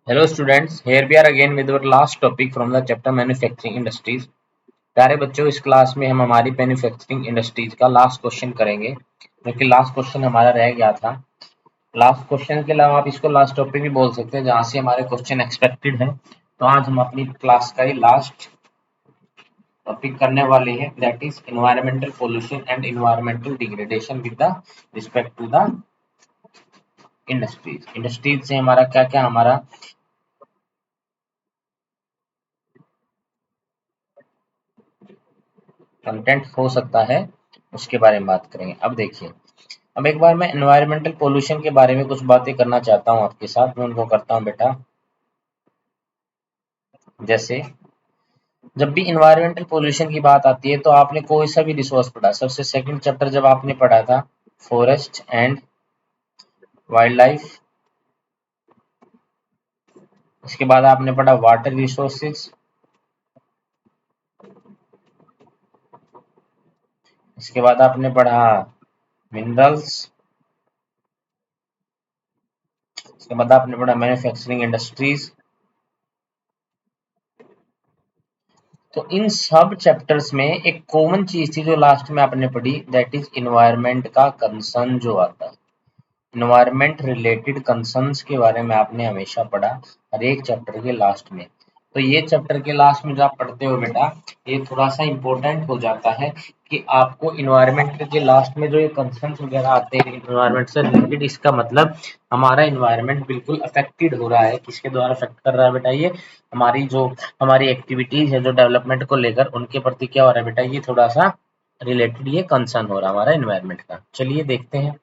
Hello students, here we are again with our last topic from the chapter manufacturing industries। प्यारे बच्चों, इस class में हम हमारी मैन्युफैक्चरिंग इंडस्ट्रीज का लास्ट क्वेश्चन करेंगे, जो कि लास्ट क्वेश्चन हमारा रह गया था। लास्ट क्वेश्चन के अलावा आप इसको लास्ट टॉपिक भी बोल सकते हैं, जहाँ से हमारे क्वेश्चन एक्सपेक्टेड है। तो आज हम अपनी क्लास का ही लास्ट टॉपिक करने वाले हैं, that is environmental pollution and environmental degradation with the respect to the industries. Industries से हमारा क्या क्या हमारा कंटेंट हो सकता है, उसके बारे में बात करेंगे। अब देखिए, अब एक बार मैं एनवायरमेंटल पोल्यूशन के बारे में कुछ बातें करना चाहता हूँ आपके साथ। मैं उनको करता हूँ बेटा। जैसे जब भी एनवायरमेंटल पोल्यूशन की बात आती है, तो आपने कोई सा भी रिसोर्स पढ़ा, सबसे सेकंड चैप्टर जब आपने पढ़ा था फॉरेस्ट एंड वाइल्ड लाइफ, उसके बाद आपने पढ़ा वाटर रिसोर्सेज, इसके बाद आपने पढ़ा मिनरल्स, इसके बाद आपने पढ़ा मैन्युफैक्चरिंग इंडस्ट्रीज। तो इन सब चैप्टर्स में एक कॉमन चीज थी जो लास्ट में आपने पढ़ी, दैट इज इन्वायरमेंट का कंसर्न जो आता है। इन्वायरमेंट रिलेटेड कंसर्न्स के बारे में आपने हमेशा पढ़ा हर एक चैप्टर के लास्ट में। तो ये चैप्टर के लास्ट में जो आप पढ़ते हो बेटा, ये थोड़ा सा इम्पोर्टेंट हो जाता है कि आपको इन्वायरमेंट के लास्ट में जो ये कंसर्न्स वगैरह आते हैं इन्वायरमेंट से रिलेटेड, इसका मतलब हमारा इन्वायरमेंट बिल्कुल अफेक्टेड हो रहा है। किसके द्वारा अफेक्ट कर रहा है बेटा? ये हमारी जो हमारी एक्टिविटीज है जो डेवलपमेंट को लेकर, उनके प्रति क्या हो रहा है बेटा? ये थोड़ा सा रिलेटेड ये कंसर्न हो रहा है हमारा इन्वायरमेंट का। चलिए देखते हैं।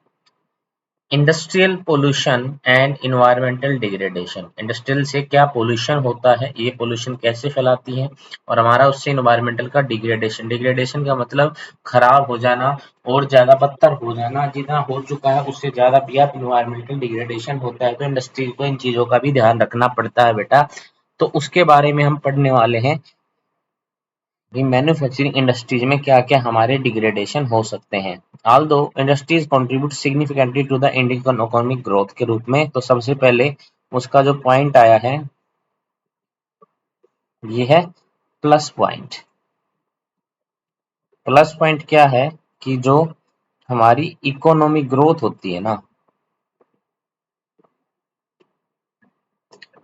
Industrial pollution and environmental degradation. Industrial से क्या पोल्यूशन होता है, ये पोल्यूशन कैसे फैलाती है, और हमारा उससे इन्वायरमेंटल का डिग्रेडेशन। डिग्रेडेशन का मतलब खराब हो जाना और ज्यादा बदतर हो जाना। जितना हो चुका है उससे ज्यादा भी आप इन्वायरमेंटल डिग्रेडेशन होता है, तो इंडस्ट्री को इन चीजों का भी ध्यान रखना पड़ता है बेटा। तो उसके बारे में हम पढ़ने वाले हैं कि मैन्युफैक्चरिंग इंडस्ट्रीज में क्या क्या हमारे डिग्रेडेशन हो सकते हैं। Although industries contribute significantly to the Indian economic growth के रूप में, तो सबसे पहले उसका जो पॉइंट आया है ये है प्लस पॉइंट। प्लस पॉइंट क्या है कि जो हमारी इकोनॉमिक ग्रोथ होती है ना,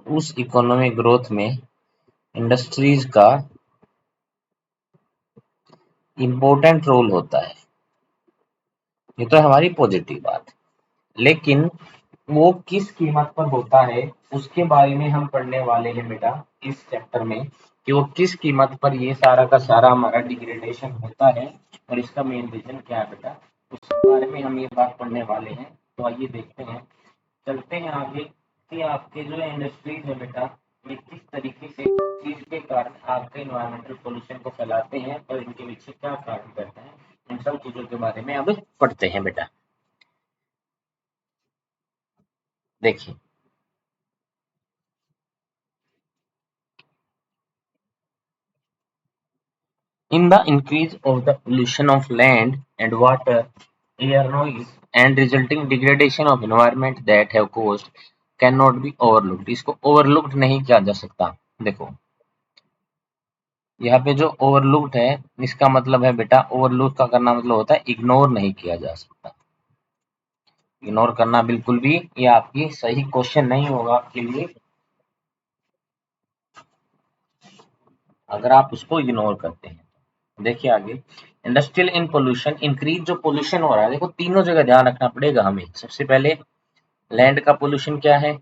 उस इकोनॉमिक ग्रोथ में इंडस्ट्रीज का इम्पोर्टेंट रोल होता है। ये तो है हमारी पॉजिटिव बात। लेकिन वो किस कीमत पर होता है, उसके बारे में हम पढ़ने वाले हैं बेटा इस चैप्टर में, कि वो किस कीमत पर ये सारा का सारा हमारा डिग्रेडेशन होता है और इसका मेन रीजन क्या है बेटा, उसके बारे में हम ये बात पढ़ने वाले हैं। तो आइए देखते हैं, चलते हैं आगे कि आपके जो इंडस्ट्रीज है बेटा, ये किस तरीके से चीज के कारण आपके इन्वायरमेंटल पोल्यूशन को फैलाते हैं और इनके पीछे क्या कारण करते हैं। इन सब चीजों के बारे में अब पढ़ते हैं बेटा। देखिए, in the increase of the pollution of land and water, air noise and resulting degradation of environment that have caused cannot be overlooked। इसको overlooked नहीं किया जा सकता। देखो, यहाँ पे जो overlooked है, इसका मतलब है बेटा, overlook का करना मतलब होता है इग्नोर नहीं किया जा सकता। इग्नोर करना बिल्कुल भी ये आपकी सही क्वेश्चन नहीं होगा आपके लिए, अगर आप उसको इग्नोर करते हैं। देखिए आगे, इंडस्ट्रियल इन पोल्यूशन, इंक्रीज जो पोल्यूशन हो रहा है, देखो तीनों जगह ध्यान रखना पड़ेगा हमें। सबसे पहले लैंड का पोल्यूशन क्या है,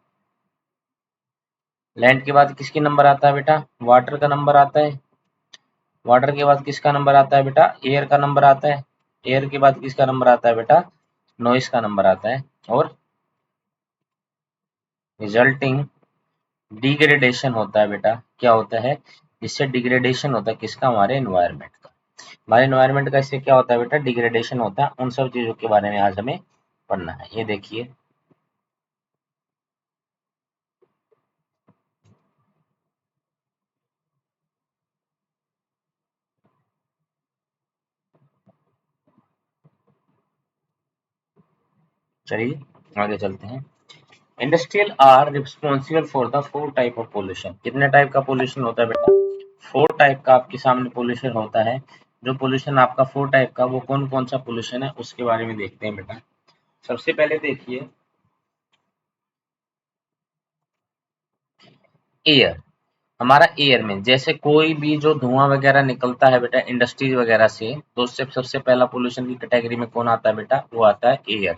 लैंड के बाद किसके नंबर आता है बेटा? वाटर का नंबर आता है। वाटर के बाद किसका नंबर आता है बेटा? एयर का नंबर आता है। एयर के बाद किसका नंबर आता है बेटा? नॉइस का नंबर आता है। और रिजल्टिंग डिग्रेडेशन होता है बेटा, क्या होता है? इससे डिग्रेडेशन होता है किसका? हमारे एनवायरनमेंट का। हमारे एनवायरनमेंट का इससे क्या होता है बेटा? डिग्रेडेशन होता है। उन सब चीजों के बारे में आज हमें पढ़ना है। ये देखिए, चलिए आगे चलते हैं। Industrial are responsible for the 4 type of pollution. कितने टाइप का पोल्यूशन होता है बेटा? 4 टाइप का आपके सामने पोल्यूशन होता है। जो पोल्यूशन आपका 4 टाइप का, वो कौन कौन सा पोल्यूशन है उसके बारे में देखते हैं बेटा। सबसे पहले देखिए एयर। हमारा एयर में जैसे कोई भी जो धुआं वगैरह निकलता है बेटा इंडस्ट्रीज वगैरह से, तो उससे सबसे पहला पोल्यूशन की कैटेगरी में कौन आता है बेटा? वो आता है एयर।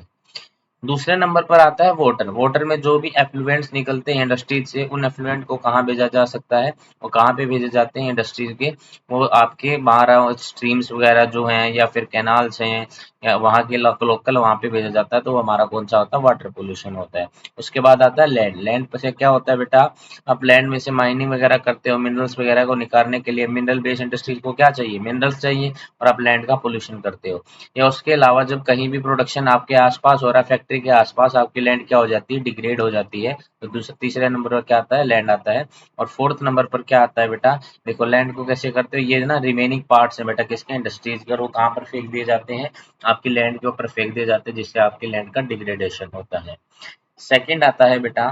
दूसरे नंबर पर आता है वाटर। वाटर में जो भी एफ्लुएंट्स निकलते हैं इंडस्ट्रीज से, उन एफ्लुएंट को कहाँ भेजा जा सकता है और कहाँ पे भेजे जाते हैं इंडस्ट्रीज के? वो आपके बाहर स्ट्रीम्स वगैरह जो हैं या फिर कैनाल्स हैं या वहाँ के लोकल वहाँ पे भेजा जाता है, तो वो हमारा कौन सा होता है? वाटर पोल्यूशन होता है। उसके बाद आता है लैंड। लैंड पे से क्या होता है बेटा? आप लैंड में से माइनिंग वगैरह करते हो, मिनरल्स वगैरह को निकालने के लिए मिनरल बेस्ड इंडस्ट्रीज को क्या चाहिए? मिनरल्स चाहिए, और आप लैंड का पोल्यूशन करते हो। या उसके अलावा जब कहीं भी प्रोडक्शन आपके आसपास हो रहा है, फैक्ट्री के आसपास, आपकी लैंड क्या हो जाती है? डिग्रेड हो जाती है। तो दूसरे तीसरे नंबर पर क्या आता है? लैंड आता है। और फोर्थ नंबर पर क्या आता है बेटा? देखो लैंड को कैसे करते हो, ये ना रिमेनिंग पार्ट्स है बेटा किसके? इंडस्ट्रीज के, और वो कहाँ पर फेंक दिए जाते हैं? आपकी लैंड के ऊपर फेंक दिए जाते हैं, जिससे आपकी लैंड का डिग्रेडेशन होता है। सेकंड आता है बेटा,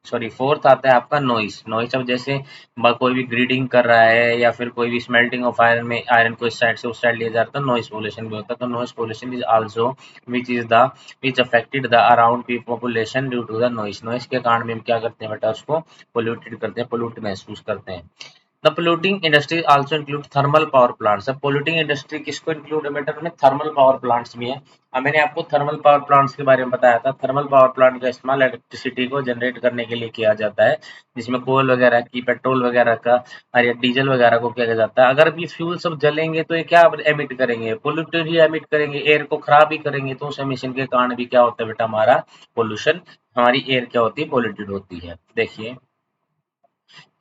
सॉरी फोर्थ आता है आपका नॉइस। नॉइस अब जैसे कोई भी ग्रीडिंग कर रहा है या फिर कोई भी स्मेल्टिंग ऑफ आयरन में आयरन को इस साइड से उस साइड लिया जाता है, नॉइस पोल्यूशन भी होता है। तो noise pollution is also which is the which affected the around P population due to the noise. Noise के कारण भी हम क्या करते हैं बेटा? उसको पोल्यूटेड करते हैं, पोल्यूट महसूस करते हैं। The polluting industry also include thermal power plants. अब पोल्यूटिंग इंडस्ट्री किसको इंक्लूड है बेटा? में थर्मल पावर प्लांट्स भी है। अब मैंने आपको थर्मल पावर प्लांट्स के बारे में बताया था। थर्मल पावर प्लांट का इस्तेमाल इलेक्ट्रिसिटी को जनरेट करने के लिए किया जाता है, जिसमें कोल वगैरह की, पेट्रोल वगैरह का और या डीजल वगैरह को किया जाता है। अगर ये फ्यूल सब जलेंगे तो ये क्या एमिट करेंगे? पोल्यूटेड ही एमिट करेंगे, एयर को खराब ही करेंगे। तो उस एमिशन के कारण भी क्या होता है बेटा? हमारा पोल्यूशन, हमारी एयर क्या होती है? पोल्यूटेड होती है। देखिए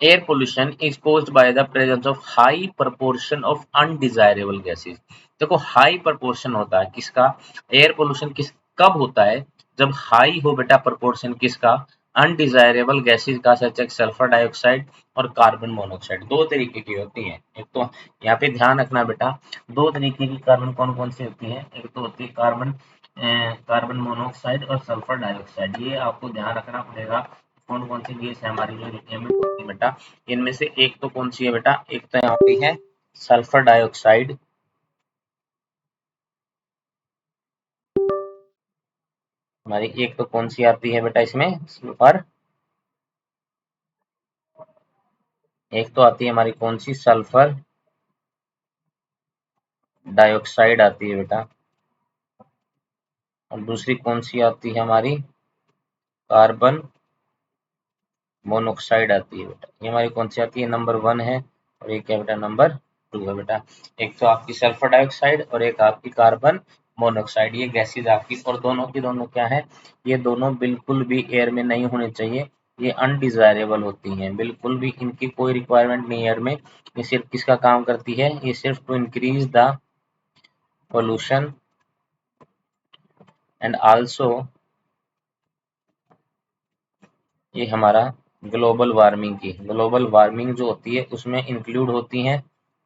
air pollution is caused by the presence of high proportion of undesirable gases। देखो हाई proportion होता है किसका? एयर pollution किस कब होता है? जब हाई हो बेटा proportion किसका? अनडिजायरेबल गैसेज का, सच सल्फर डाइऑक्साइड और कार्बन मोनोऑक्साइड। दो तरीके की होती हैं। एक तो यहाँ पे ध्यान रखना बेटा, दो तरीके की कार्बन कौन कौन सी होती है? एक तो होती है कार्बन मोनोऑक्साइड और सल्फर डाइऑक्साइड। ये आपको ध्यान रखना पड़ेगा कौन कौन सी गैस है हमारी जो एमिट होती है बेटा। इनमें से एक तो कौन सी है बेटा? एक तो यहाँ पे है सल्फर डाइऑक्साइड, हमारी एक तो कौन सी आती है बेटा इसमें? सल्फर। एक तो आती है हमारी कौन सी? सल्फर डाइऑक्साइड आती है बेटा। और दूसरी कौन सी आती है हमारी? कार्बन मोनोऑक्साइड आती है बेटा। ये हमारी कौन सी आती है? नंबर 1 है, और एक क्या बेटा? नंबर 2 है बेटा। एक तो आपकी सल्फर डाइऑक्साइड और एक आपकी कार्बन मोनोऑक्साइड। ये गैसेज आपकी, और दोनों की दोनों क्या है? ये दोनों बिल्कुल भी एयर में नहीं होनी चाहिए। ये अनडिजायरेबल होती हैं, बिल्कुल भी इनकी कोई रिक्वायरमेंट नहीं एयर में। ये सिर्फ किसका काम करती है? ये सिर्फ to increase the pollution and also ये हमारा ग्लोबल वार्मिंग की, ग्लोबल वार्मिंग जो होती है उसमें इंक्लूड होती हैं।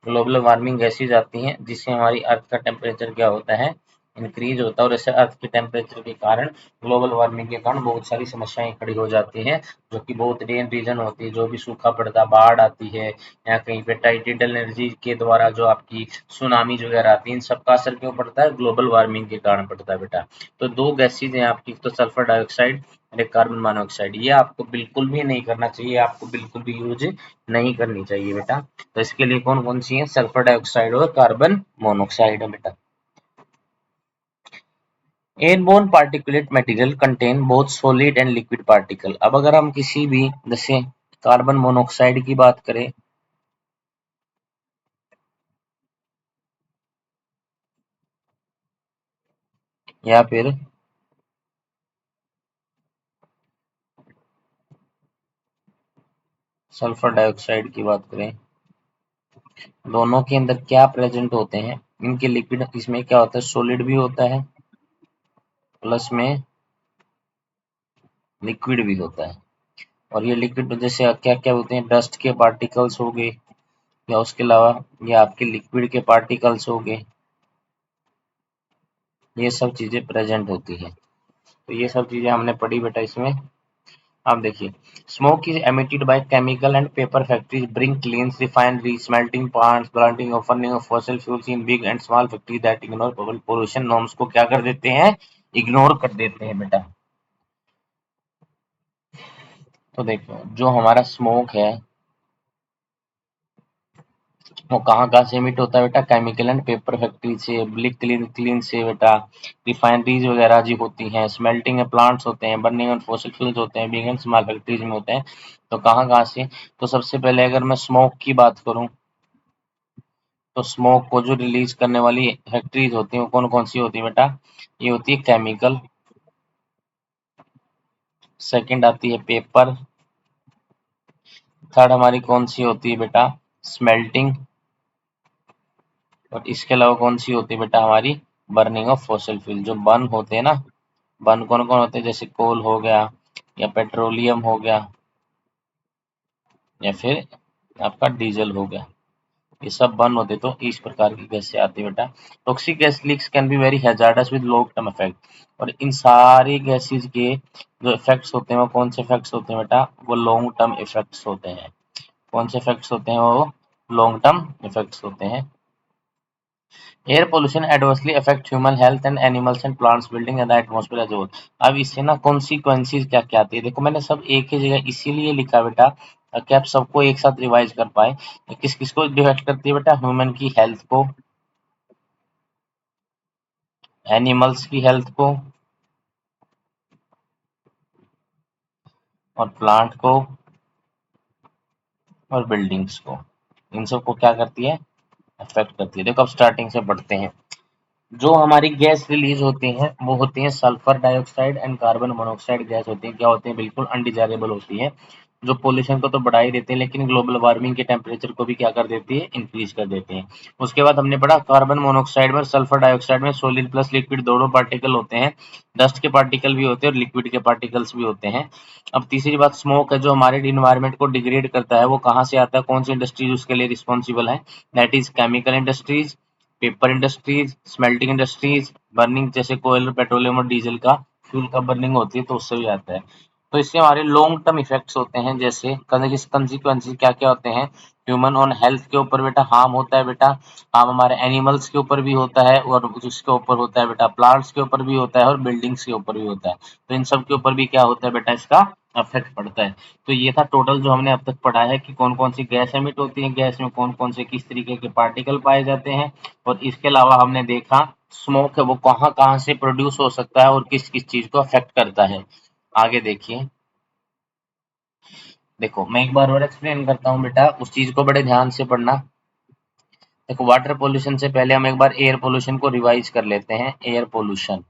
ग्लोबल वार्मिंग गैसेज आती हैं जिससे हमारी अर्थ का टेम्परेचर क्या होता है? इंक्रीज होता है। और ऐसे अर्थ के टेम्परेचर के कारण, ग्लोबल वार्मिंग के कारण बहुत सारी समस्याएं खड़ी हो जाती हैं, जो कि बहुत रेन रीजन होती है। जो भी सूखा पड़ता है, बाढ़ आती है, या कहीं पे टाइडेल एनर्जी के द्वारा जो आपकी सुनामी वगैरह आती है, इन सबका असर क्यों पड़ता है? ग्लोबल वार्मिंग के कारण पड़ता है बेटा। तो दो गैसेज हैं आपकी, तो सल्फर डाइऑक्साइड और एक कार्बन मोनोऑक्साइड। ये आपको बिल्कुल भी नहीं करना चाहिए, आपको बिल्कुल भी यूज नहीं करनी चाहिए बेटा। तो इसके लिए कौन कौन सी है? सल्फर डाइऑक्साइड और कार्बन मोनोऑक्साइड है बेटा। Airborne particulate material contain both solid and liquid particle. अब अगर हम किसी भी जैसे कार्बन मोनोऑक्साइड की बात करें, या फिर सल्फर डाइऑक्साइड की बात करें, दोनों के अंदर क्या प्रेजेंट होते हैं? इनके लिक्विड, इसमें क्या होता है? सॉलिड भी होता है, प्लस में लिक्विड भी होता है। और ये लिक्विड जैसे क्या क्या होते हैं? डस्ट के पार्टिकल्स हो गए, या उसके अलावा ये आपके लिक्विड के पार्टिकल्स हो गए, ये सब चीजें प्रेजेंट होती हैं। तो ये सब चीजें हमने पढ़ी बेटा इसमें। अब देखिए, smoke is emitted by chemical and paper factories, brick kilns, refinery, smelting plants, blasting और burning of fossil fuels in big and small factory that ignore pollution norms को क्या कर देते हैं, इग्नोर कर देते हैं बेटा। तो देखो जो हमारा स्मोक है वो कहाँ कहाँ से एमिट होता है बेटा, केमिकल एंड पेपर फैक्ट्री से, ब्लिक क्लीन क्लीन से बेटा, रिफाइनरीज वगैरह जी होती हैं, स्मेल्टिंग प्लांट्स होते हैं, बर्निंग ऑन फॉसिल फ्यूल्स होते हैं, बिग एंड स्मॉल फैक्ट्रीज में होते हैं। तो कहाँ कहाँ से, तो सबसे पहले अगर मैं स्मोक की बात करूं तो स्मोक को जो रिलीज करने वाली फैक्ट्रीज होती हैं वो कौन कौन सी होती है बेटा, ये होती है केमिकल, सेकंड आती है पेपर, थर्ड हमारी कौन सी होती है बेटा, स्मेल्टिंग, और इसके अलावा कौन सी होती है बेटा हमारी, बर्निंग ऑफ फॉसिल फ्यूल। जो बर्न होते हैं ना, बर्न कौन कौन होते हैं, जैसे कोल हो गया या पेट्रोलियम हो गया या फिर आपका डीजल हो गया, ये सब बर्न होते तो इस प्रकार की गैस से आती है बेटा। Toxic gas leaks can be very hazards with long term effect, और इन सारी गैसेज के जो इफेक्ट्स होते हैं वो कौन से इफेक्ट्स होते हैं बेटा, वो लॉन्ग टर्म इफेक्ट्स होते हैं। कौन से इफेक्ट्स होते हैं, वो लॉन्ग टर्म इफेक्ट्स होते हैं। Air pollution adversely affect human health and animals and plants building and the atmosphere as whole. अब इससे ना कॉन्सिक्वेंसेज क्या क्या आती है, देखो मैंने सब एक ही जगह इसीलिए लिखा बेटा कि आप सबको एक साथ रिवाइज कर पाए। किस किस को डिफेक्ट करती है बेटा, ह्यूमन की हेल्थ को, एनिमल्स की हेल्थ को, और प्लांट को, और बिल्डिंग्स को, इन सबको क्या करती है, अफेक्ट करती है। देखो अब स्टार्टिंग से बढ़ते हैं। जो हमारी गैस रिलीज होती हैं वो होती हैं sulphur dioxide and carbon monoxide gas होती हैं। क्या होती हैं, बिल्कुल अनडिजायरेबल होती हैं, जो पोल्यूशन को तो बढ़ा ही देते हैं लेकिन ग्लोबल वार्मिंग के टेम्परेचर को भी क्या कर देती है, इंक्रीज कर देते हैं। उसके बाद हमने पढ़ा कार्बन मोनोऑक्साइड में, सल्फर डाइऑक्साइड में सॉलिड प्लस लिक्विड दोनों पार्टिकल होते हैं, डस्ट के पार्टिकल भी होते हैं और लिक्विड के पार्टिकल्स भी होते हैं। अब तीसरी बात स्मोक है, जो हमारे इन्वायरमेंट को डिग्रेड करता है, वो कहाँ से आता है, कौन सी इंडस्ट्रीज उसके लिए रिस्पॉन्सिबल है, that is chemical industries, paper industries, smelting industries, burning जैसे कोयल पेट्रोलियम और डीजल का फ्यूल का बर्निंग होती है तो उससे भी आता है। तो इससे हमारे लॉन्ग टर्म इफेक्ट्स होते हैं, जैसे कंसिक्वेंसेज क्या क्या होते हैं, ह्यूमन ऑन हेल्थ के ऊपर बेटा हार्म होता है बेटा, हार्म हमारे एनिमल्स के ऊपर भी होता है और उसके ऊपर होता है बेटा प्लांट्स के ऊपर भी होता है और बिल्डिंग्स के ऊपर भी होता है। तो इन सब के ऊपर भी क्या होता है बेटा, इसका इफेक्ट पड़ता है। तो ये था टोटल जो हमने अब तक पढ़ा है कि कौन कौन सी गैस एमिट होती है, गैस में कौन कौन से किस तरीके के पार्टिकल पाए जाते हैं, और इसके अलावा हमने देखा स्मोक है वो कहाँ कहाँ से प्रोड्यूस हो सकता है और किस किस चीज को अफेक्ट करता है। आगे देखिए, देखो मैं एक बार और एक्सप्लेन करता हूँ बेटा, उस चीज को बड़े ध्यान से पढ़ना। देखो वाटर पोल्यूशन से पहले हम एक बार एयर पोल्यूशन को रिवाइज कर लेते हैं। एयर पोल्यूशन,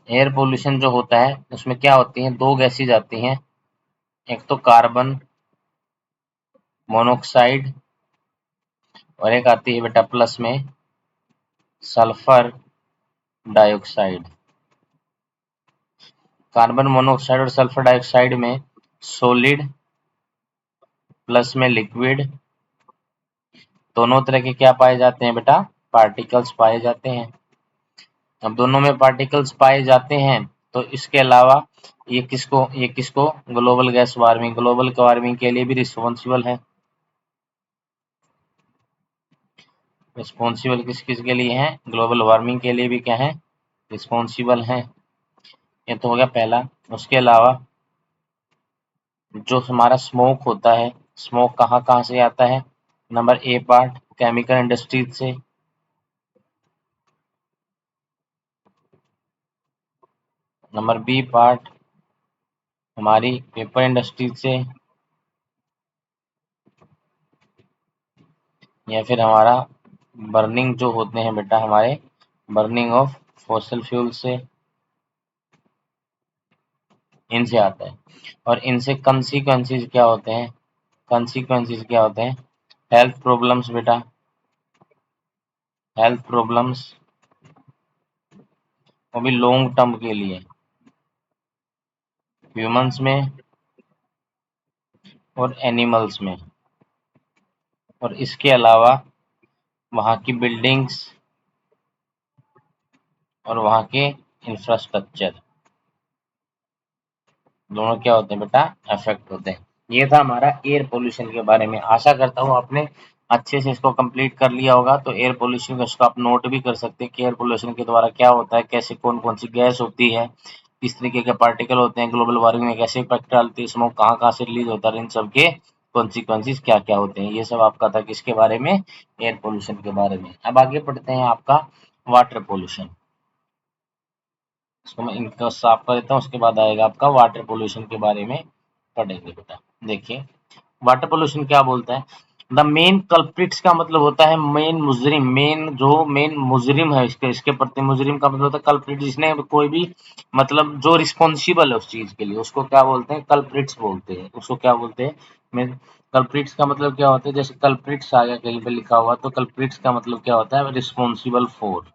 एयर पोल्यूशन जो होता है उसमें क्या होती हैं, दो गैसेज आती हैं, एक तो कार्बन मोनोऑक्साइड और एक आती है बेटा प्लस में सल्फर डाइऑक्साइड। कार्बन मोनोऑक्साइड और सल्फर डाइऑक्साइड में सॉलिड प्लस में लिक्विड, दोनों तरह के क्या पाए जाते हैं बेटा, पार्टिकल्स पाए जाते हैं। अब दोनों में पार्टिकल्स पाए जाते हैं तो इसके अलावा ये किसको global gas warming, global warming के लिए भी रिस्पॉन्सिबल है। रिस्पॉन्सिबल किस किस के लिए है, ग्लोबल वार्मिंग के लिए भी क्या है, रिस्पॉन्सिबल है। ये तो हो गया पहला। उसके अलावा जो हमारा स्मोक होता है, स्मोक कहाँ कहाँ से आता है, number A part chemical industries से, नंबर बी पार्ट हमारी पेपर इंडस्ट्री से, या फिर हमारा बर्निंग जो होते हैं बेटा हमारे बर्निंग ऑफ फॉसिल फ्यूल से, इनसे आता है। और इनसे कंसिक्वेंसेज क्या होते हैं, कंसिक्वेंसेज क्या होते हैं, हेल्थ प्रॉब्लम्स बेटा, हेल्थ प्रॉब्लम्स, वो भी लॉन्ग टर्म के लिए, ह्यूमंस में और एनिमल्स में। और इसके अलावा वहाँ की बिल्डिंग्स और वहाँ के इंफ्रास्ट्रक्चर दोनों क्या होते हैं बेटा, अफेक्ट होते हैं। ये था हमारा एयर पोल्यूशन के बारे में। आशा करता हूँ आपने अच्छे से इसको कंप्लीट कर लिया होगा। तो एयर पोल्यूशन का इसको आप नोट भी कर सकते हैं कि एयर पोल्यूशन के द्वारा क्या होता है, कैसे कौन कौन सी गैस होती है, किस तरीके के पार्टिकल होते हैं, ग्लोबल वार्मिंग में कैसे इफेक्ट डालती है, स्मोक कहाँ कहाँ से रिलीज होता है, इन सब के कॉन्सिक्वेंसेज क्या क्या होते हैं। ये सब आपका था किसके बारे में, एयर पोल्यूशन के बारे में। अब आगे पढ़ते हैं आपका वाटर पोल्यूशन। इसको मैं इनको साफ कर देता हूँ, उसके बाद आएगा आपका वाटर पोल्यूशन के बारे में पढ़ेंगे बेटा। देखिए वाटर पोल्यूशन क्या बोलता है, द मेन कल्प्रिट्स का मतलब होता है मेन मुजरिम, मेन मुजरिम है इसके इसके प्रति। मुजरिम का मतलब होता है कल्प्रिट, जिसने कोई भी मतलब जो रिस्पॉन्सिबल है उस चीज के लिए, उसको क्या बोलते हैं, कल्प्रिट्स बोलते हैं। उसको क्या बोलते हैं, मेन कल्प्रिट्स का मतलब क्या होता है, जैसे कल्प्रिट्स आ गया कहीं पे लिखा हुआ, तो कल्प्रिट्स का मतलब क्या होता है, responsible for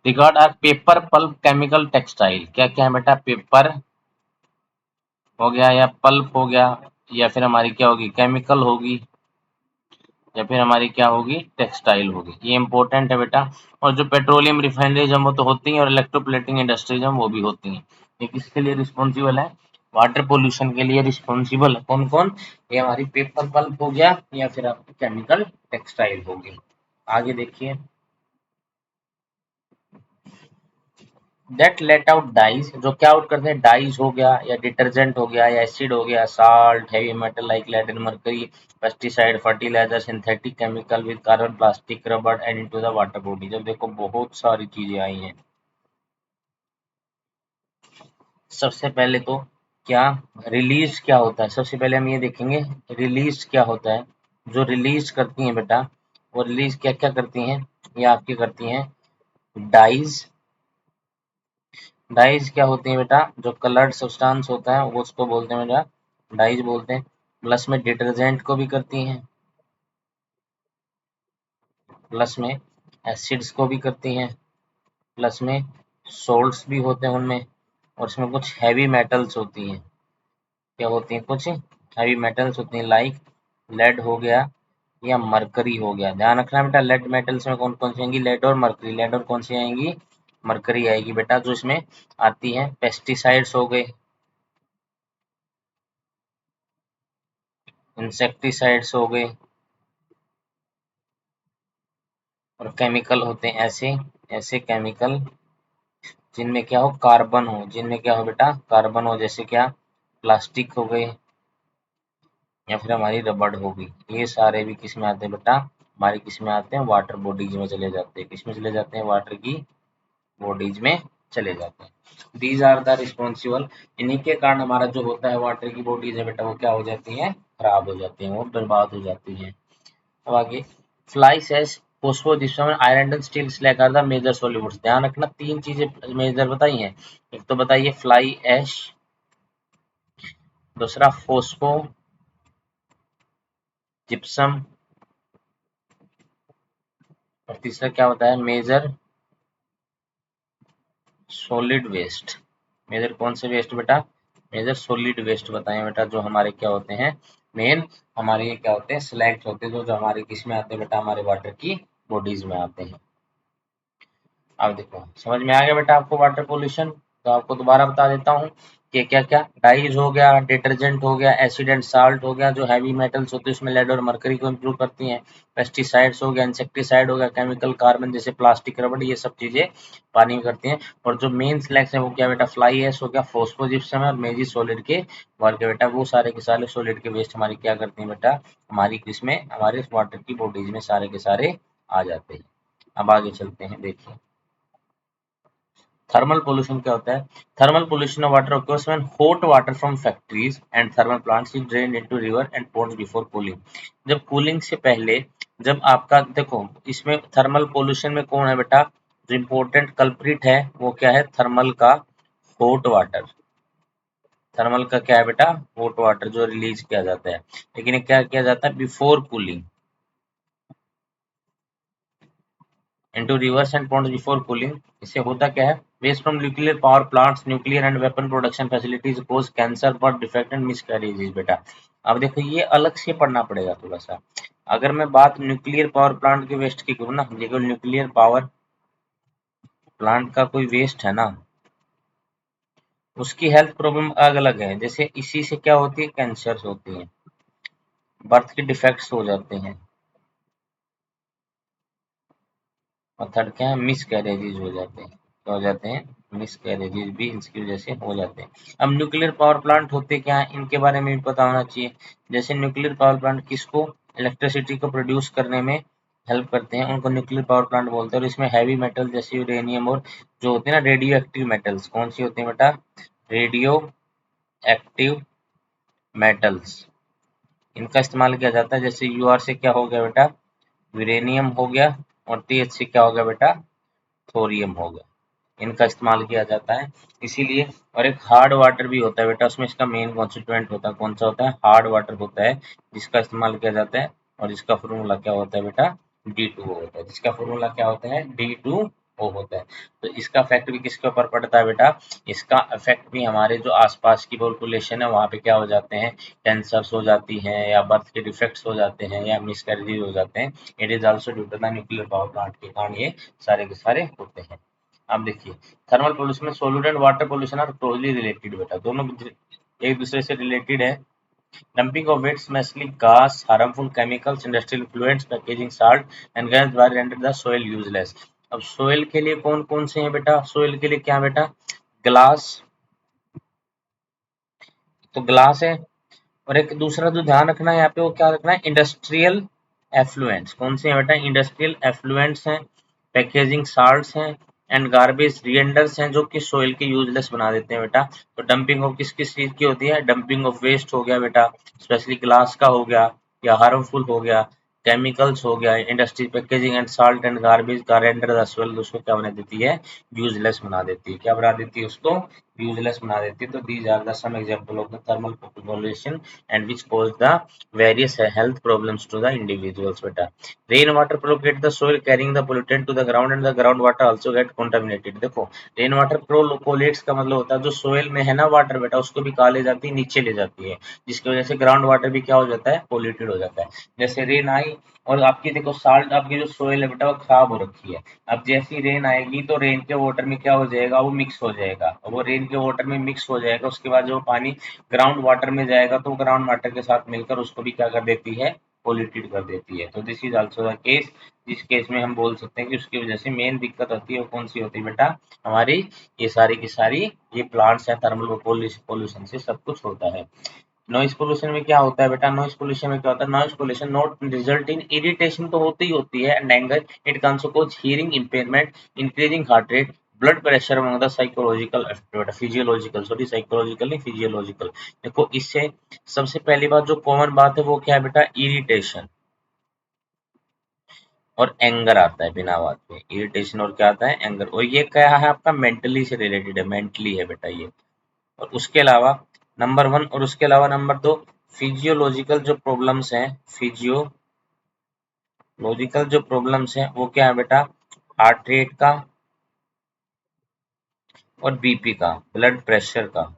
regard are paper, pulp, chemical, textile. क्या क्या है बेटा, पेपर हो गया या पल्प हो गया, या फिर हमारी क्या होगी, केमिकल होगी, या फिर हमारी क्या होगी, टेक्सटाइल होगी। ये इंपॉर्टेंट है बेटा। और जो पेट्रोलियम रिफाइनरीज हम वो तो होती हैं, और इलेक्ट्रोप्लेटिंग इंडस्ट्रीज हम वो भी होती हैं। ये किसके लिए रिस्पॉन्सिबल है, वाटर पोल्यूशन के लिए रिस्पॉन्सिबल है। कौन कौन, ये हमारी पेपर पल्प हो गया, या फिर आपकी केमिकल टेक्सटाइल होगी। आगे देखिए, दैट लेट आउट डाइज, जो क्या आउट करते हैं, डाइज हो गया या डिटर्जेंट हो गया या एसिड हो गया, salt, heavy metal like lead and mercury, pesticide, fertilizer, synthetic chemical with carbon, plastic, rubber and into the water body. जब देखो बहुत सारी चीजें आई हैं। सबसे पहले तो क्या रिलीज क्या होता है, सबसे पहले हम ये देखेंगे रिलीज क्या होता है। जो रिलीज करती हैं बेटा, वो रिलीज क्या क्या करती हैं, ये आपकी करती हैं डाइज। डाइज क्या होती है बेटा, जो कलर्ड सब्सटेंस होता है वो उसको बोलते हैं बेटा डाइज बोलते हैं। प्लस में डिटर्जेंट को भी करती हैं, प्लस में एसिड्स को भी करती हैं, प्लस में सोल्ट्स भी होते हैं उनमें, और इसमें कुछ हैवी मेटल्स होती हैं। क्या होती हैं, कुछ हैवी मेटल्स होती हैं, लाइक लेड हो गया या मरकरी हो गया। ध्यान रखना बेटा, लेड मेटल्स में कौन कौन सी आएंगी, लेड और मरकरी। लेड और कौन सी आएंगी, मरकरी आएगी बेटा। जो इसमें आती है पेस्टिसाइड्स हो गए, इंसेक्टिसाइड्स हो गए, और केमिकल होते हैं ऐसे ऐसे केमिकल जिनमें क्या हो, कार्बन हो, जिनमें क्या हो बेटा, कार्बन हो। जैसे क्या, प्लास्टिक हो गए, या फिर हमारी रबड़ हो गई। ये सारे भी किस में आते हैं बेटा, हमारी किस में आते हैं, वाटर बॉडीज में चले जाते हैं। किस में चले जाते हैं, वाटर की बॉडीज में चले जाते हैं। दीज आर द रिस्पॉन्सिबल, इन्हीं के कारण हमारा जो होता है वाटर की बॉडीज है बेटा, वो क्या हो जाती है, खराब हो जाती है, वो बर्बाद हो जाती है। अब आगे, fly ash phosphogypsum iron and steel slag are the major solubles. ध्यान रखना, तीन चीजें मेजर बताई हैं। एक तो बताइए फ्लाई ऐश, दूसरा फोस्फो जिप्सम, और तीसरा क्या होता है, मेजर सॉलिड वेस्ट। मेजर कौन से वेस्ट बेटा, मेजर सॉलिड वेस्ट बताएं बेटा, जो हमारे क्या होते हैं, मेन हमारे ये क्या होते हैं, स्लैग्स होते हैं, जो हमारे किस में आते हैं बेटा, हमारे वाटर की बॉडीज में आते हैं। अब देखो समझ में आ गया बेटा आपको वाटर पोल्यूशन। तो आपको दोबारा बता देता हूँ कि क्या क्या, डाइज हो गया, डिटर्जेंट हो गया, एसिड एंड साल्ट हो गया, जो हैवी मेटल्स होते हैं उसमें लेड और मरकरी को इंक्लूड करती हैं, पेस्टिसाइड्स हो गया, इंसेक्टिसाइड हो गया, केमिकल, कार्बन जैसे प्लास्टिक, रबड़, ये सब चीजें पानी में करती हैं। और जो मेन स्लैग्स है वो क्या बेटा, फ्लाई एश हो गया, फोस्फोजिप्सम है, और मेजी सॉलिड के वर्ग है बेटा। वो सारे के सारे सॉलिड के वेस्ट हमारी क्या करती हैं बेटा, हमारी किसमें, हमारे वाटर की बॉडीज में सारे के सारे आ जाते हैं। अब आगे चलते हैं, देखिए थर्मल पोल्यूशन क्या होता है। Thermal pollution of water occurs when hot water from factories and thermal plants is drained into river and ponds before cooling। जब कूलिंग से पहले, जब आपका देखो इसमें थर्मल पोल्यूशन में कौन है बेटा, जो इम्पोर्टेंट कल्प्रिट है वो क्या है, थर्मल का हॉट वाटर। थर्मल का क्या है बेटा, हॉट वाटर जो रिलीज किया जाता है। लेकिन ये क्या किया जाता है, before cooling into rivers and ponds before cooling। इससे होता क्या है, waste from nuclear power plants, nuclear and weapon production facilities cause cancer, birth defect and miscarriages बेटा। अब देखो ये अलग से पढ़ना पड़ेगा थोड़ा सा। अगर मैं बात न्यूक्लियर पावर प्लांट के वेस्ट की करूँ ना, देखो न्यूक्लियर पावर प्लांट का कोई वेस्ट है ना, उसकी हेल्थ प्रॉब्लम अलग अलग है। जैसे इसी से क्या होती है, कैंसर होती है, बर्थ के डिफेक्ट्स हो जाते हैं, और थर्ड क्या है, मिस कैरेजेज हो जाते हैं। क्या हो जाते हैं, मिस कैरेजेज भी इसकी वजह से हो जाते हैं। अब न्यूक्लियर पावर प्लांट होते क्या है, इनके बारे में भी पता होना चाहिए। जैसे न्यूक्लियर पावर प्लांट किसको, इलेक्ट्रिसिटी को प्रोड्यूस करने में हेल्प करते हैं, उनको न्यूक्लियर पावर प्लांट बोलते हैं। और इसमें हैवी मेटल जैसे यूरेनियम और जो होते हैं ना रेडियो एक्टिव मेटल्स, कौन सी होती है बेटा, रेडियो एक्टिव मेटल्स, इनका इस्तेमाल किया जाता है। जैसे यूआर से क्या हो गया बेटा, यूरेनियम हो गया, और टीएच से क्या हो गया बेटा, थोरियम हो गया। इनका इस्तेमाल किया जाता है इसीलिए। और एक हार्ड वाटर भी होता है बेटा, उसमें इसका मेन कॉन्स्टिट्यूएंट होता है, कौन सा होता है, हार्ड वाटर होता है, जिसका इस्तेमाल किया जाता है। और इसका फॉर्मूला क्या होता है बेटा, D2O होता है, जिसका फॉर्मूला क्या होता है, D2O होता है। तो इसका इफेक्ट भी किसके ऊपर पड़ता है बेटा, इसका इफेक्ट भी हमारे जो आसपास की पॉपुलेशन है वहाँ पे क्या हो जाते हैं, कैंसर्स हो जाती हैं, या बर्थ के डिफेक्ट्स हो जाते हैं, या मिसकैरेजेस हो जाते हैं। It is also due to the nuclear power plant के कारण ये सारे के सारे होते हैं। अब देखिए, थर्मल पोल्यूशन में solid and water pollution are closely related बेटा, दोनों एक दूसरे से रिलेटेड है। Dumping of waste specially gas, harmful chemicals, industrial effluents, packaging salt and gas were render the soil useless। अब सोयल के लिए कौन कौन से हैं बेटा, सोयल के लिए क्या बेटा, ग्लास, तो ग्लास है। और एक दूसरा जो ध्यान रखना है यहाँ पे, वो क्या रखना है, इंडस्ट्रियल एफ्लुएंट्स, कौन से हैं बेटा, इंडस्ट्रियल एफ्लुएंट्स हैं, पैकेजिंग साल्ट्स हैं, एंड गार्बेज रिएंडर्स हैं, जो कि सोइल के यूजलेस बना देते हैं बेटा। तो डंपिंग ऑफ किस किस चीज की होती है, डंपिंग ऑफ वेस्ट हो गया बेटा, स्पेशली ग्लास का हो गया, या हार्मफुल हो गया, केमिकल्स हो गया, industry packaging and salt and garbage का रेंडर द सोइल, उसको क्या बना देती है, यूजलेस बना देती है। क्या बना देती है उसको, यूजलेस बना देती है। तो these are the some example of the thermal pollution and which cause the various health problems to the individuals beta। Rain water propagate the soil carrying the pollutant to the ground and the ground water also get contaminated. देखो, rain water propagates का मतलब होता है जो soil में है ना water बेटा, उसको भी कहा ले जाती है, नीचे ले जाती है, जिसकी वजह से ग्राउंड वाटर भी क्या हो जाता है, पोल्यूटेड हो जाता है। जैसे रेन आई और आपकी देखो साल्ट, आपकी जो सोइल है बेटा वो खराब हो रखी है। अब जैसी रेन आएगी तो रेन के वाटर में क्या हो जाएगा, वो मिक्स हो जाएगा, वो रेन के वाटर में मिक्स हो जाएगा, उसके बाद जो पानी ग्राउंड वाटर में जाएगा तो ग्राउंड वाटर के साथ मिलकर उसको भी क्या कर देती है, पोल्यूटेड कर देती है। तो this is also the case, जिस केस में हम बोल सकते हैं कि उसकी वजह से मेन दिक्कत होती है, वो कौन सी होती है बेटा, हमारी ये सारी की सारी ये प्लांट्स हैं, थर्मल पोल्यूशन से सब कुछ होता है। नॉइज पोल्यूशन में क्या होता है बेटा, नॉइज पोल्यूशन में क्या होता है, noise pollution not result in irritation तो होती है and anger, it can also cause hearing impairment, increasing heart rate, blood pressure among the psychological physiological, sorry psychological नहीं फिजियोलॉजिकल। देखो इससे सबसे पहली बात जो कॉमन बात है वो क्या है बेटा, इरिटेशन और एंगर आता है, बिना बात पे इरिटेशन और क्या आता है, एंगर। और ये क्या है आपका, मेंटली से रिलेटेड है, मेंटली है बेटा ये। और उसके अलावा नंबर वन, और उसके अलावा नंबर दो, फिजियोलॉजिकल जो प्रॉब्लम्स हैं, फिजियोलॉजिकल जो प्रॉब्लम्स हैं वो क्या है बेटा, हार्ट रेट का और बीपी का, ब्लड प्रेशर का,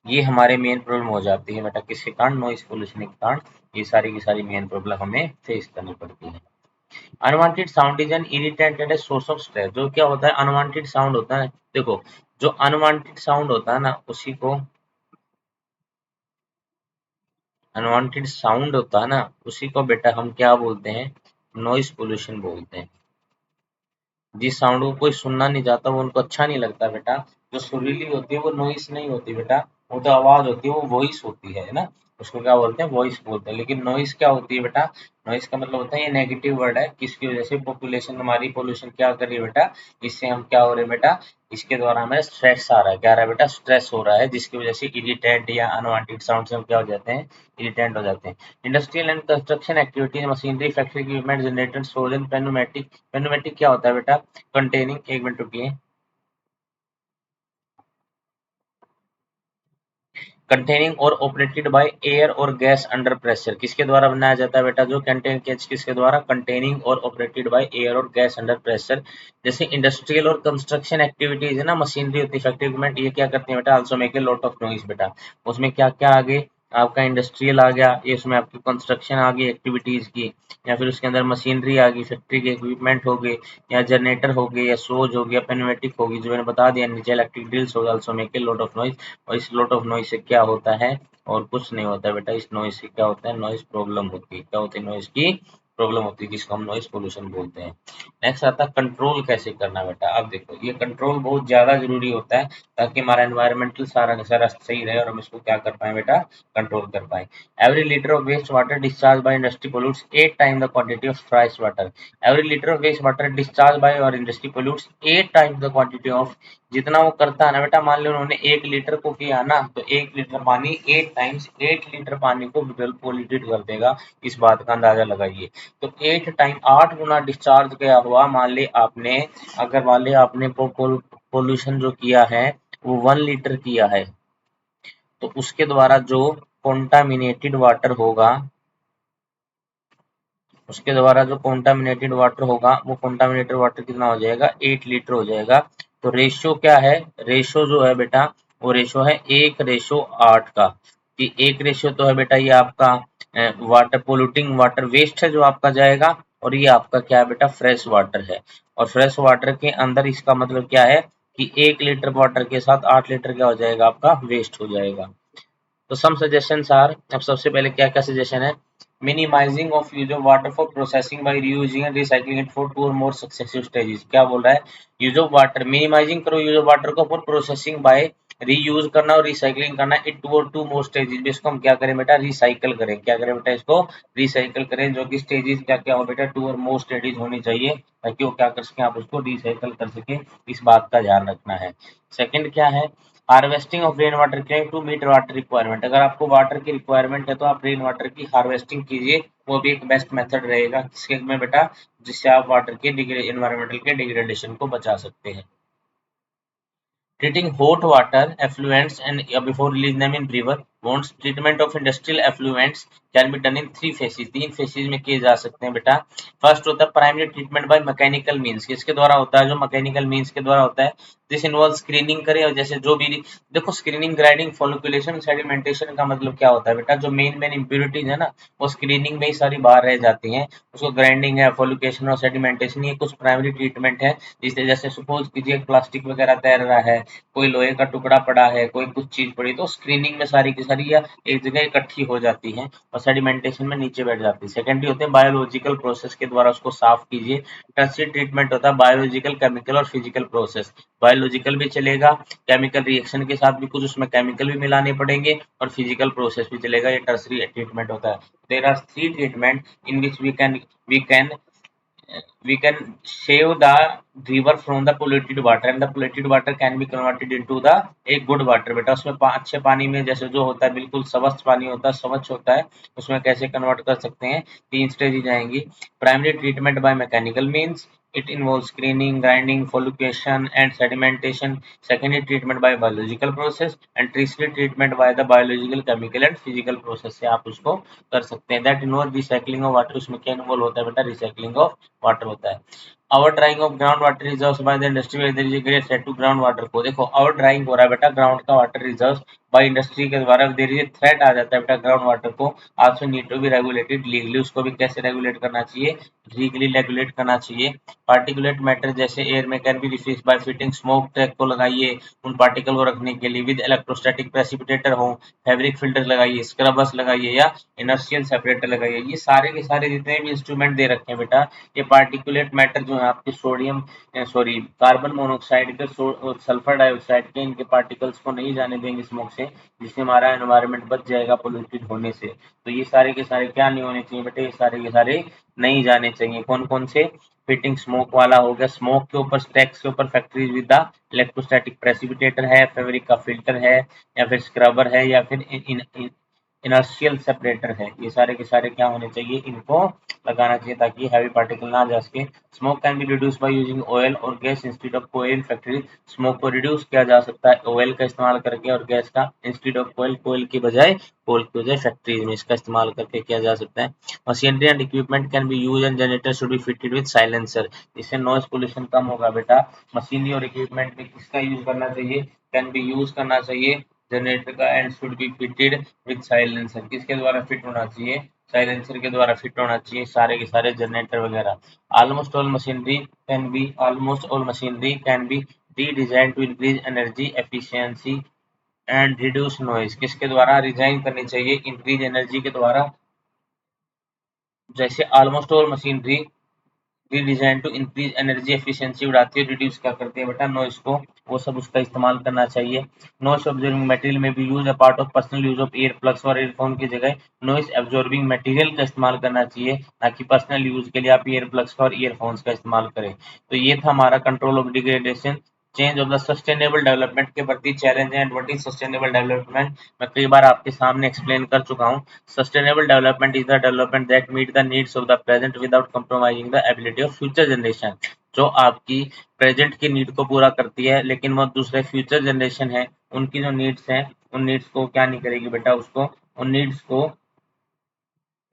ये हमारे मेन प्रॉब्लम हो जाती है बेटा, किसके कारण, नॉइस पोल्यूशन के कारण। ये सारी की सारी मेन प्रॉब्लम हमें फेस करनी पड़ती है। Unwanted sound is an irritant and source of stress. जो क्या होता है, अनवांटेड साउंड होता है, देखो जो अनवांटेड साउंड होता है ना, उसी को अनवांटेड साउंड होता है ना, उसी को बेटा हम क्या बोलते हैं, नॉइस पोल्यूशन बोलते हैं। जिस साउंड को कोई सुनना नहीं चाहता, वो उनको अच्छा नहीं लगता बेटा, जो सुरीली होती है वो नॉइस नहीं होती बेटा, वो तो आवाज होती है, वो वॉइस होती है ना, उसको क्या बोलते हैं, वॉइस बोलते हैं। लेकिन नॉइस क्या होती है बेटा, नॉइस का मतलब होता है, ये नेगेटिव वर्ड है, किसकी वजह से, पॉपुलेशन हमारी पोल्यूशन क्या कर रही है बेटा, इससे हम क्या हो रहे हैं बेटा, इसके द्वारा हमें स्ट्रेस आ रहा है, क्या आ रहा है बेटा, स्ट्रेस हो रहा है, जिसकी वजह से इरिटेंट या अनवांटेड साउंड से हम क्या हो जाते हैं, इरिटेंट हो जाते हैं। Industrial and construction activities, machinery, factory equipment, generator, Solan, pneumatic. Pneumatic क्या होता है बेटा, कंटेनिंग, एक मिनट रुकिए, कंटेनिंग और ऑपरेटेड बाय एयर और गैस अंडर प्रेशर, किसके द्वारा बनाया जाता है बेटा, जो कंटेन किसके द्वारा, कंटेनिंग और ऑपरेटेड बाय एयर और गैस अंडर प्रेशर। जैसे इंडस्ट्रियल और कंस्ट्रक्शन एक्टिविटीज है ना, मशीनरी होती है, फैक्ट्री इक्विपमेंट, ये क्या करती है बेटा, also make a lot of noise बेटा। उसमें क्या क्या आगे, आपका इंडस्ट्रियल आ गया, ये उसमें आपकी कंस्ट्रक्शन आ गई एक्टिविटीज की, या फिर उसके अंदर मशीनरी आ गई, फैक्ट्री के इक्विपमेंट हो गए, या जनरेटर हो गए, या सोज हो गया, पेनमेटिक होगी, जो मैंने बता दिया, नीचे इलेक्ट्रिक ड्रिल्स हो also make a lot of noise. और इस लॉट ऑफ नॉइज से क्या होता है, और कुछ नहीं होता है बेटा, इस नॉइज से क्या होता है, नॉइज प्रॉब्लम होती है। क्या होती है, नॉइज की प्रॉब्लम होती है, जिसको हम नॉइज पोल्यूशन बोलते हैं। नेक्स्ट आता है कंट्रोल कैसे करना बेटा। अब देखो ये कंट्रोल बहुत ज्यादा जरूरी होता है, ताकि हमारा एनवायरमेंटल सारा का सारा सही रहे और हम इसको क्या कर पाए बेटा, कंट्रोल कर पाए। Every liter of wastewater discharged by industry pollutes 8 times the quantity of fresh water. Every liter of wastewater discharged by our industry pollutes 8 times the quantity of, जितना वो करता है ना बेटा, मान लो उन्होंने 1 लीटर को किया ना, तो 1 लीटर पानी 8 टाइम्स 8 लीटर पानी को पोल्यूटेड कर देगा। इस बात का अंदाजा लगाइए। तो 8 गुना डिस्चार्ज गया हुआ, मान ली आपने, अगर मान ली आपने पोल्यूशन जो किया है वो 1 लीटर किया है, तो उसके द्वारा जो कॉन्टामिनेटेड वाटर होगा, उसके द्वारा जो कॉन्टामिनेटेड वाटर होगा, वो कॉन्टामिनेटेड वाटर कितना हो जाएगा, 8 लीटर हो जाएगा। तो रेशियो क्या है, रेशियो जो है बेटा, वो रेशियो है 1:8 का। कि 1 रेशियो तो है बेटा ये आपका वाटर पोल्यूटिंग वाटर वेस्ट है जो आपका जाएगा, और ये आपका क्या है बेटा, फ्रेश वाटर है। और फ्रेश वाटर के अंदर इसका मतलब क्या है कि 1 लीटर वाटर के साथ 8 लीटर क्या हो जाएगा, आपका वेस्ट हो जाएगा। तो सम सजेशंस आर, अब सबसे पहले क्या क्या सजेशन है, minimizing of use of water for processing by reusing and recycling it for 2 और मोर सक्सेसिव स्टेजेस। क्या बोल रहा है, यूज ऑफ वाटर मिनिमाइजिंग करो, यूज ऑफ वाटर को फॉर प्रोसेसिंग बाय रीयूज करना और रिसाइकलिंग करना इट 2 और 2 मोर स्टेजेस। इसको हम क्या करें बेटा, रिसाइकल करें। क्या करें बेटा, इसको रिसाइकल करें, जो कि स्टेजेस क्या क्या हो बेटा, 2 और मोर स्टेजेस होनी चाहिए, ताकि वो क्या कर सके, आप उसको रिसाइकल कर सके। इस बात का ध्यान रखना है। सेकंड क्या है, harvesting of rain water can to meet water requirement. अगर आपको वाटर की रिक्वायरमेंट है तो आप रेन वाटर की हार्वेस्टिंग कीजिए, वो भी एक बेस्ट मेथड रहेगा किसके में बेटा, जिससे आप वाटर के एनवायरमेंटल के डिग्रेडेशन को बचा सकते हैं। Treating hot water effluents and before release them in river ponds. Treatment of industrial effluents can be done in 3 phases. 3 phases में किए जा सकते हैं बेटा। फर्स्ट होता है primary treatment by mechanical means, किसके द्वारा होता है, जो मैकेनिकल मीन्स के द्वारा होता है। दिस इन्वॉल्व स्क्रीनिंग करें, और जैसे जो भी देखो स्क्रीनिंग, ग्राइंडिंग, फॉलिकुलेशन, सेडिमेंटेशन का मतलब क्या होता है बेटा, जो मेन मेन इंप्योरिटीज है ना, वो स्क्रीनिंग में ही सारी बाहर रह जाती हैं। उसको ग्राइंडिंग है, फॉलिकुलेशन और सेडिमेंटेशन, ये कुछ प्राइमरी ट्रीटमेंट है। जिससे जैसे सपोज कीजिए प्लास्टिक वगैरह तैर रहा है, कोई लोहे का टुकड़ा पड़ा है, कोई कुछ चीज पड़ी, तो स्क्रीनिंग में सारी की सारी या एक जगह इकट्ठी हो जाती है और सेडिमेंटेशन में नीचे बैठ जाती है। सेकेंडरी होते हैं बायोलॉजिकल प्रोसेस के द्वारा उसको साफ कीजिए। टर्सरी ट्रीटमेंट होता है बायोलॉजिकल, केमिकल और फिजिकल प्रोसेस। बायोलॉजिकल भी चलेगा, केमिकल रिएक्शन के साथ भी कुछ उसमें केमिकल भी मिलाने पड़ेंगे, और फिजिकल प्रोसेस भी चलेगा। ये टर्सरी ट्रीटमेंट होता है। There are 3 treatment in which we can we can save the river from the polluted water, and the polluted water can be converted into the एक गुड वाटर। बेटा उसमें अच्छे पानी में जैसे जो होता है बिल्कुल स्वच्छ पानी होता है, स्वच्छ होता है, उसमें कैसे कन्वर्ट कर सकते हैं, 3 स्टेज आएंगी। Primary treatment by mechanical means, it involves screening, grinding, foliation and sedimentation. Secondary treatment by biological process, and tertiary treatment by the biological, chemical and physical process से आप उसको कर सकते हैं। That involve recycling of water, उसमें क्या involve होता है बेटा, recycling of वाटर होता है। Our drawing of ground water reserves by the industry where there is a great threat to ground water को। देखो आवर ड्राइंग हो रहा है बेटा ग्राउंड का वाटर रिजर्व्स बाय इंडस्ट्री के द्वारा, देयर इज अ थ्रेट आ जाता है बेटा ग्राउंड वाटर को, also need to be regulated legally. उसको भी कैसे रेगुलेट करना चाहिए, लीगली रेगुलेट करना चाहिए। पार्टिकुलेट मैटर जैसे एयर में can be refuse by fitting smoke tag को लगाइए उन पार्टिकल को रखने के लिए, विद इलेक्ट्रोस्टैटिक प्रेसिपिटेटर हो, फैब्रिक फिल्टर लगाइए, स्क्रबर्स लगाइए, या इनर्शियल सेपरेटर लगाइए। ये सारे के सारे जितने भी इंस्ट्रूमेंट दे रखे हैं बेटा, ये पार्टिकुलेट मैटर जो है आपके सोडियम सॉरी कार्बन मोनोऑक्साइड के, सल्फर डाइऑक्साइड के, इनके पार्टिकल्स को नहीं जाने देंगे स्मोक से, जिससे हमारा एनवायरनमेंट बच जाएगा पोल्यूटेड होने से। तो ये सारे के सारे क्या नहीं होने चाहिए बेटे, ये सारे के सारे नहीं जाने चाहिए। कौन कौन से, फिटिंग स्मोक वाला हो गया, स्मोक के ऊपर स्टैक्स के ऊपर factories with the electrostatic precipitator है, फैब्रिक का फिल्टर है, या फिर स्क्रबर है, या फिर इनर्शियल सेपरेटर है। ये सारे के सारे क्या होने चाहिए, इनको लगाना चाहिए ताकि हैवी पार्टिकल ना जा सके। Smoke can be reduce by using oil और गैस इंस्टेड ऑफ कोयल फैक्ट्री। स्मोक को रिड्यूस किया जा सकता है ऑयल का इस्तेमाल करके और गैस का इंस्टेड ऑफ कोयल, कोयल की बजाय कोल की वजह फैक्ट्रीज में इसका इस्तेमाल करके किया जा सकता है। Machinery and equipment can be use and generator should be fitted with silencer. इससे नॉइज पोल्यूशन कम होगा बेटा। मशीनरी और इक्विपमेंट में किसका यूज करना चाहिए, कैन बी यूज करना चाहिए जनरेटर का and should be fitted with silencer. किसके द्वारा फिट होना चाहिए? साइलेंसर के द्वारा फिट होना चाहिए सारे के सारे जनरेटर वगैरह। Almost all machinery can be redesign to increase energy efficiency and reduce noise. किसके द्वारा डिजाइन करनी चाहिए? इंक्रीज एनर्जी के द्वारा। जैसे almost all machinery redesign to increase energy efficiency बढ़ाती है, रिड्यूस क्या करती है बेटा? नॉइस को। वो सब उसका इस्तेमाल करना चाहिए। नॉइस ऑब्जर्विंग मटेरियल में भी use a part of personal use of ear plugs और ईयरफोन की जगह नॉइस एब्जॉर्बिंग मटेरियल का इस्तेमाल करना चाहिए, ना कि पर्सनल यूज के लिए आप ईयर प्लग्स का और ईयरफोन्स का इस्तेमाल करें। तो ये था हमारा control of degradation, change of the sustainable development के प्रति challenge and what is sustainable development. मैं कई बार आपके सामने एक्सप्लेन कर चुका हूँ। Sustainable development is the development that meet the needs of the present without compromising the ability of future generation. जो आपकी प्रेजेंट की नीड को पूरा करती है, लेकिन वो दूसरे फ्यूचर जनरेशन है उनकी जो नीड्स हैं, उन नीड्स को क्या नहीं करेगी बेटा? उसको उन नीड्स को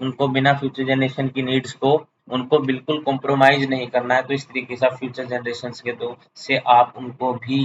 उनको बिना फ्यूचर जनरेशन की नीड्स को उनको बिल्कुल कॉम्प्रोमाइज नहीं करना है। तो इस तरीके से फ्यूचर जनरेशन के तो से आप उनको भी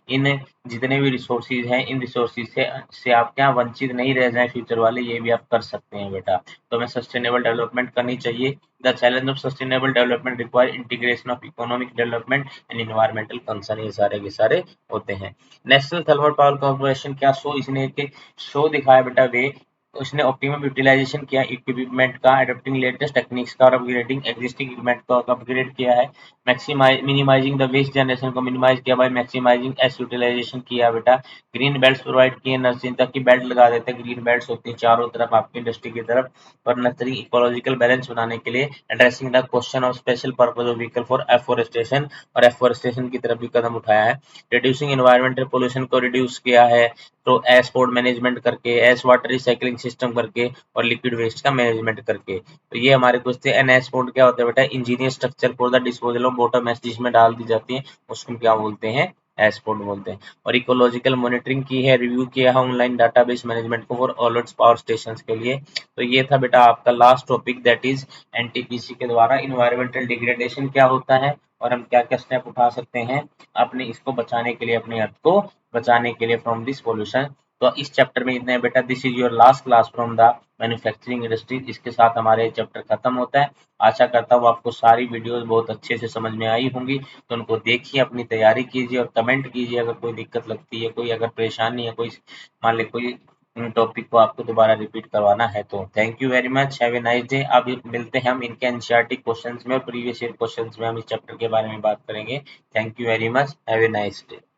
इन जितने भी रिसोर्सेज हैं, इन रिसोर्सेज से आप क्या वंचित नहीं रह जाएं फ्यूचर वाले, ये भी आप कर सकते हैं बेटा। तो हमें सस्टेनेबल डेवलपमेंट करनी चाहिए। The challenge of sustainable development require integration of economic development and environmental concern, ये सारे के सारे होते हैं। नेशनल थर्मल पावर कॉर्पोरेशन क्या शो, इसने एक शो दिखाया बेटा वे। उसने ऑप्टिमम यूटिलाइजेशन किया इक्विपमेंट का, अडॉप्टिंग लेटेस्ट टेक्निक्स का और अपग्रेडिंग एग्जिस्टिंग इक्विपमेंट को अपग्रेड किया है। मिनिमाइजिंग द वेस्ट जनरेशन को मिनिमाइज किया बाय मैक्सिमाइजिंग एस यूटिलाइजेशन किया बेटा। ग्रीन बेल्ट प्रोवाइड किए, नर्सरी तक की बेल्ट लगा देते हैं। ग्रीन बेल्ट होती है चारों तरफ आपकी इंडस्ट्री की तरफ, और नर्सरी इकोलॉजिकल बैलेंस बनाने के लिए addressing the question of special purpose of vehicle for afforestation, और एफोरेस्टेशन की तरफ भी कदम उठाया है। रिड्यूसिंग एनवायरमेंटल पोल्यूशन को रिड्यूस किया है, तो एस पोर्ट मैनेजमेंट करके, एस वाटर रिसाइकलिंग सिस्टम करके, और लिक्विड वेस्ट का मैनेजमेंट करके। तो ये हमारे कुछ थे। एन एस पोर्ट क्या होता है बेटा? Engineer structure for the disposal of bottom S, जिसमें डाल दी जाती है उसको क्या बोलते हैं? एसपोर्ट बोलते हैं। और इकोलॉजिकल मॉनिटरिंग की है, रिव्यू किया है ऑनलाइन डाटाबेस मैनेजमेंट को फॉर ऑल पावर स्टेशन के लिए। तो ये था बेटा आपका last topic, that is NTPC के द्वारा इन्वायरमेंटल डिग्रेडेशन क्या होता है और हम क्या क्या स्टेप उठा सकते हैं अपने इसको बचाने के लिए, अपने अर्थ को बचाने के लिए फ्रॉम दिस पोल्यूशन। तो इस चैप्टर में इतने बेटा। This is your last class from the manufacturing industry. इसके साथ हमारे चैप्टर खत्म होता है। आशा करता हूँ आपको सारी वीडियोस बहुत अच्छे से समझ में आई होंगी। तो उनको देखिए, अपनी तैयारी कीजिए और कमेंट कीजिए अगर कोई दिक्कत लगती है, कोई अगर परेशानी है, कोई मान ले कोई टॉपिक को आपको दोबारा रिपीट करवाना है तो। Thank you very much, have a nice day. अब मिलते हैं हम इनके एनसीईआरटी क्वेश्चंस में और प्रीवियस ईयर क्वेश्चंस में, हम इस चैप्टर के बारे में बात करेंगे। Thank you very much, have a nice day.